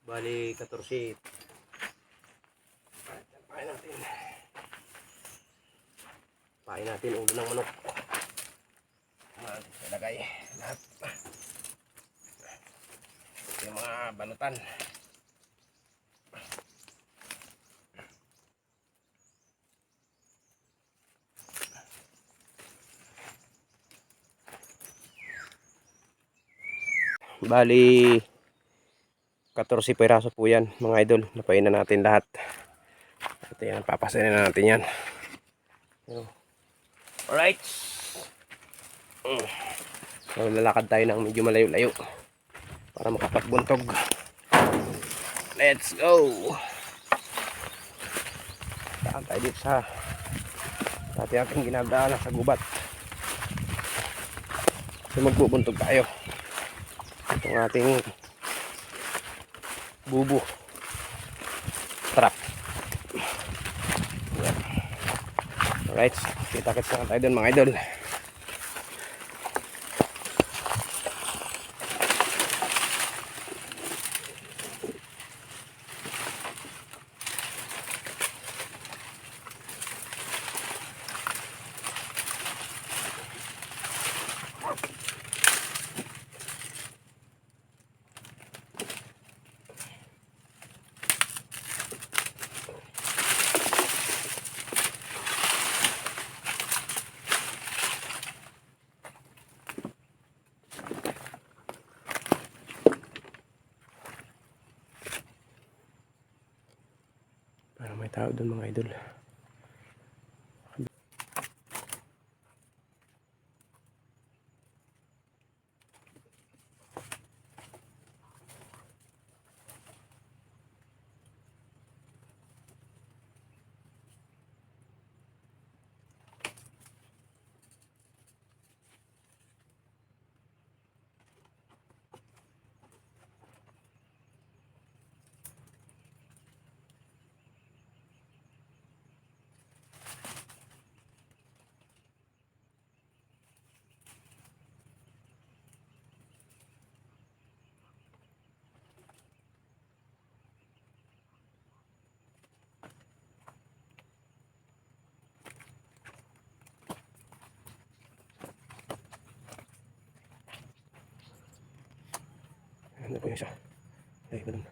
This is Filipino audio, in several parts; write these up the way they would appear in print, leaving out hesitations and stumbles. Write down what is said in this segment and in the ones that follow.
Bali 14. Pain natin ulo ng manok. Ilagay lahat. Yung mga banutan. Bali 14 piraso po yan mga idol. Napain na natin lahat. Ito yan, papasayin na natin yan. Alright. So lalakad tayo ng medyo malayo-layo para makapagbuntog. Let's go. Saan tayo dito sa dati ating ginadaanan sa gubat. So magbubuntog tayo. Itong ating bubo trap. Alright, kita-kits na tayo dun mga idol. Parang may tao dun mga idol. Ano po yung isa? Ay, ba naman?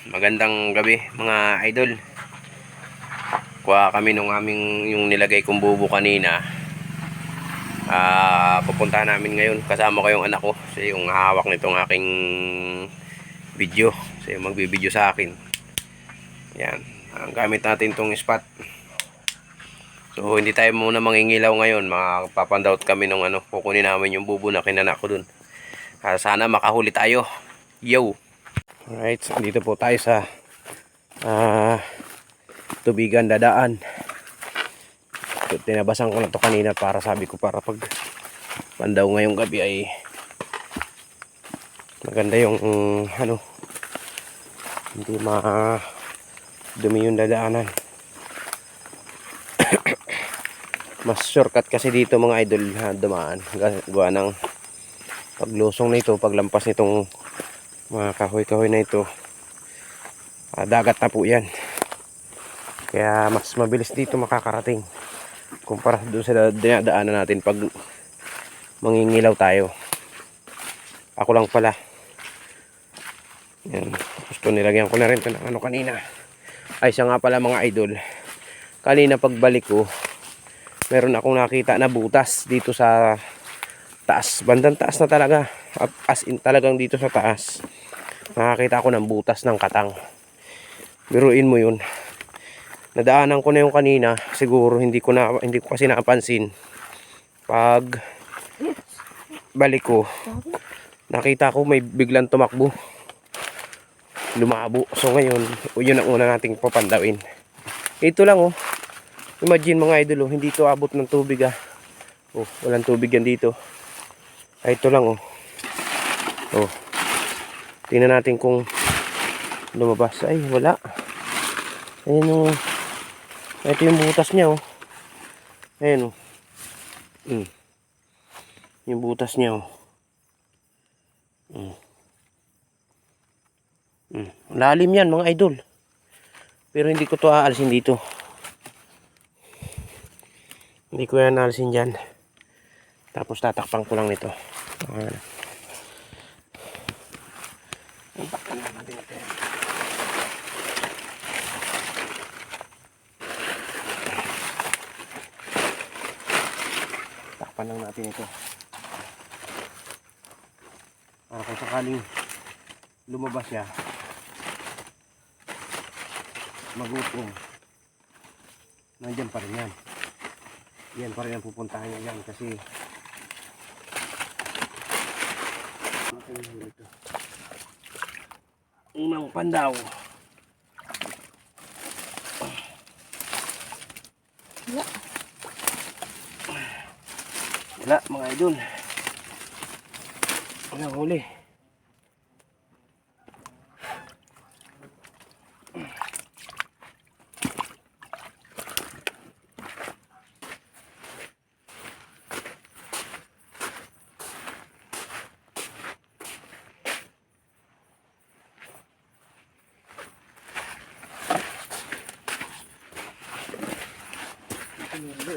Magandang gabi mga idol. Kuha kami nung aming yung nilagay kong bubo kanina. Pupuntahan namin ngayon. Kasama ko yung anak ko. Siya yung hawak nitong aking video. Siya yung magbibideo sa akin. Yan. Ang gamit natin tong spot. So hindi tayo muna mangingilaw ngayon. Makapapandout kami nung ano. Kukunin namin yung bubo na kinanak ko dun. Sana makahuli tayo. Yo! Alright, so dito po tayo sa tubigan dadaan. So, tinabasan ko na to kanina para sabi ko para pag pandaw ngayong gabi ay maganda yung ano, hindi dumi yung dadaanan. Mas shortcut kasi dito mga idol dumaan, gawa ng paglusong nito, paglampas nitong mga kahoy-kahoy na ito, dagat na po yan. Kaya mas mabilis dito makakarating kumpara doon sa dinadaanan natin pag mangingilaw tayo. Ako lang pala. Yan. Gusto nilagyan ko na rin ito ng ano kanina. Ay siya nga pala mga idol. Kanina pagbalik ko, meron akong nakita na butas dito sa taas. Bandang taas na talaga. As in talagang dito sa taas. Nakakita ako ng butas ng katang. Biruin mo yun. Nadaanan ko na yung kanina. Siguro hindi ko kasi napansin. Pag balik ko, nakita ko may biglang tumakbo, lumabo. So ngayon, yun ang una nating papandawin. Ito lang oh. Imagine mga idol oh, hindi to abot ng tubig ah. Oh, walang tubig yan dito. Ay ito lang oh. Oh. Tingnan natin kung lumabas. Ay wala. Ayan oh. Ito yung butas niya oh. Ayan oh. Yung butas niya oh. Lalim yan mga idol. Pero hindi ko to aalisin dito. Hindi ko yan aalisin dyan. Tapos tatakpan ko lang nito. Takpan lang natin ito. Takpan lang natin ito. Para kung sakaling lumabas siya, magutong, nandyan pa rin yan. Yan pa rin ang pupuntahan niya yan kasi unang pandaw. Wala mga idol. Walang huli.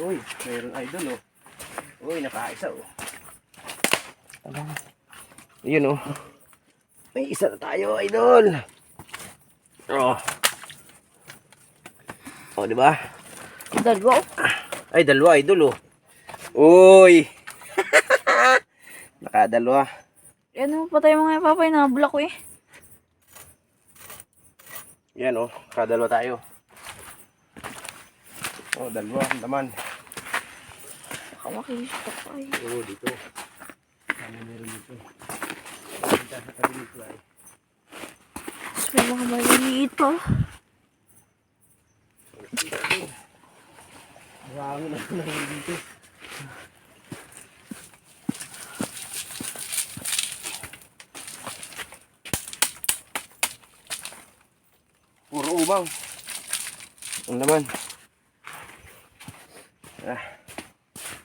Uy, mayroon idol oh. Uy, nakaisa oh. Ayun oh. May isa na tayo idol. Oh. Oh, di ba? Dalawa. Ay, dalawa idol oh. Uy. Nakadalawa. Yan mo patay mga papay na block eh. Yan oh, kadalawa tayo. Oh, dalawa ang laman. Nakamakis pa ay. Oo, dito. Ano meron dito? Punta sa tabi nito ay. May mga maliliit pa. Marami na lang dito. Puro ubang. Ang laman.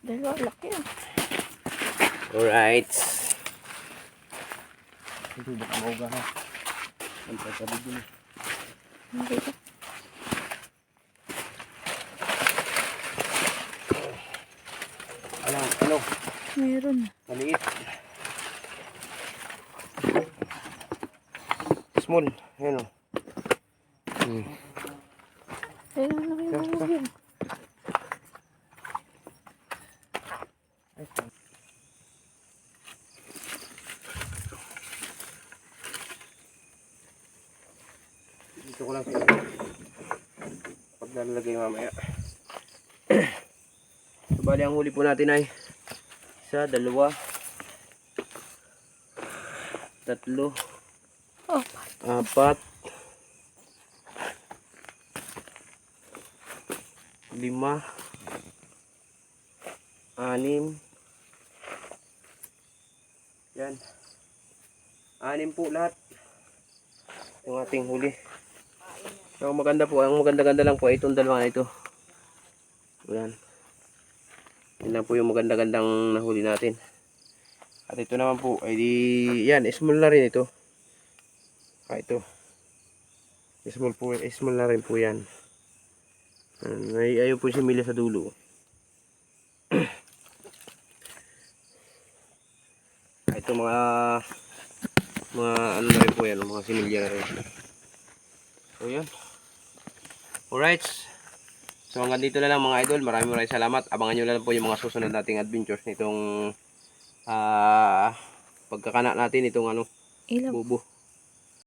Dalawa, laki ah. Alright. Ito baka mauga ha. Ang tatabig din. Dito. Ano? Meron. Maliit. Small. Ayan o. Ayun na kayo mga yun. Dito ko lang sila. Pag nalalagay mamaya. So, bali ang huli po natin ay 1, 2, 3, Oh. 4, 5, 6, 7, Anim po lahat. Yung ating huli. Ang maganda po, ang maganda-ganda lang po ay itong dalawa na ito. Ayan. Yan lang po yung maganda-gandang nahuli natin. At ito naman po ay di, yan, small na rin ito. Ito. Small na rin po yan. Ayun po si Mila sa dulo. Ito mga ano na rin po yan, mga similya na rin. So yan. Alright. So hanggang dito na lang mga idol. Maraming salamat. Abangan nyo lang po yung mga susunod nating adventures nitong pagkakana natin itong bubo.